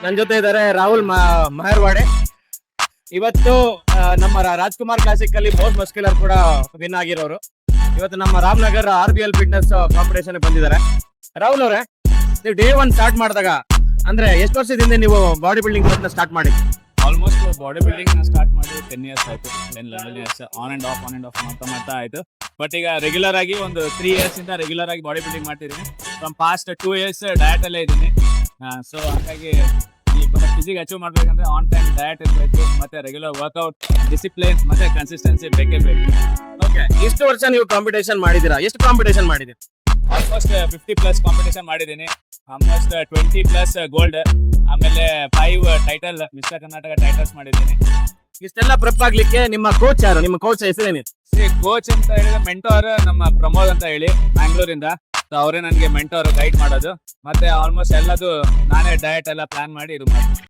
ನನ್ನ ಜೊತೆ ಇದ್ದಾರೆ ರಾಹುಲ್ ಮಹರ್ವಾಡೆ. ಇವತ್ತು ನಮ್ಮ ರಾಜ್ಕುಮಾರ್ ಕ್ಲಾಸಿಕ್ ಅಲ್ಲಿ ಮೋಸ್ಟ್ ಮಸ್ಕ್ಯುಲರ್ ಕೂಡ ವಿನ್ ಆಗಿರೋರು. ಇವತ್ತು ನಮ್ಮ ರಾಮನಗರ್ RBL ಫಿಟ್ನೆಸ್ ಕಾಂಪಿಟೇಷನ್ ಬಂದಿದ್ದಾರೆ. ರಾಹುಲ್ ಅವರೇ, ನೀವು ಡೇ 1 ಸ್ಟಾರ್ಟ್ ಮಾಡಿದಾಗ ಅಂದ್ರೆ ಎಷ್ಟು ವರ್ಷದಿಂದ ನೀವು ಬಾಡಿ ಬಿಲ್ಡಿಂಗ್ ಸ್ಟಾರ್ಟ್ ಮಾಡಿ? ಆಲ್ಮೋಸ್ಟ್ ಬಾಡಿ ಬಿಲ್ಡಿಂಗ್ ಸ್ಟಾರ್ಟ್ ಮಾಡಿ 10 ಇಯರ್ಸ್ ಆಯ್ತು. 11 ಇಯರ್ಸ್ ಆನ್ ಅಂಡ್ ಆಫ್ ಮಾಡ್ತಾ ಆಯ್ತು. ಬಟ್ ಈಗ ರೆಗ್ಯುಲರ್ ಆಗಿ ಒಂದು 3 ಇಯರ್ಸ್ ಇಂದ ರೆಗ್ಯುಲರ್ ಆಗಿ ಬಾಡಿ ಬಿಲ್ಡಿಂಗ್ ಮಾಡ್ತಿದ್ದೀನಿ. ಫ್ರಮ್ ಪಾಸ್ಟ್ 2 ಇಯರ್ಸ್ ಡಯಟ್ ಅಲ್ಲೇ ಇದ್ದೀನಿ. ಸೊ ಹಾಗಾಗಿ ಈ ಫಿಸಿಕ್ ಅಚೀವ್ ಮಾಡ್ಬೇಕಂದ್ರೆ ಆನ್ ಟೈಮ್ ಡಯಟ್ ಇರಬೇಕು, ಮತ್ತೆ ರೆಗ್ಯುಲರ್ ವರ್ಕೌಟ್, ಡಿಸಿಪ್ಲಿನ್ ಮತ್ತೆ ಕನ್ಸಿಸ್ಟೆನ್ಸಿ ಬೇಕೇ ಬೇಕು. ಓಕೆ, ಇಷ್ಟು ವರ್ಷ ನೀವು ಕಾಂಪಿಟೇಷನ್ ಮಾಡಿದ್ದೀರಾ? ಎಷ್ಟು ಕಾಂಪಿಟೇಷನ್ ಮಾಡಿದ್ದೀರಾ? ಆಲ್ಮೋಸ್ಟ್ 50+ ಕಾಂಪಿಟೇಷನ್ ಮಾಡಿದ್ದೀನಿ. ಆಲ್ಮೋಸ್ಟ್ 20+ ಗೋಲ್ಡ್, ಆಮೇಲೆ 5 ಟೈಟಲ್ ಮಿಸ್ಟರ್ ಕರ್ನಾಟಕ ಟೈಟಲ್ಸ್ ಮಾಡಿದ್ದೀನಿ. ಇಷ್ಟೆಲ್ಲ ಪ್ರೆಪ್ ಆಗ್ಲಿಕ್ಕೆ ನಿಮ್ಮ ಕೋಚ್ ಯಾರು? ನಿಮ್ಮ ಕೋಚ್ ಹೆಸರೇನಿದೆ? ಕೋಚ್ ಅಂತ ಹೇಳಿದ್ರೆ ಮೆಂಟೋರ್ ನಮ್ಮ ಪ್ರಮೋದ್ ಅಂತ ಹೇಳಿ ಬ್ಯಾಂಗ್ಳೂರಿಂದ. ಅವರೇ ನನಗೆ ಮೆಂಟೋರ್, ಗೈಡ್ ಮಾಡೋದು. ಮತ್ತೆ ಆಲ್ಮೋಸ್ಟ್ ಎಲ್ಲದು ನಾನೇ ಡಯಟ್ ಎಲ್ಲ ಪ್ಲಾನ್ ಮಾಡಿ ಇದು ಮಾಡ್ತೀನಿ.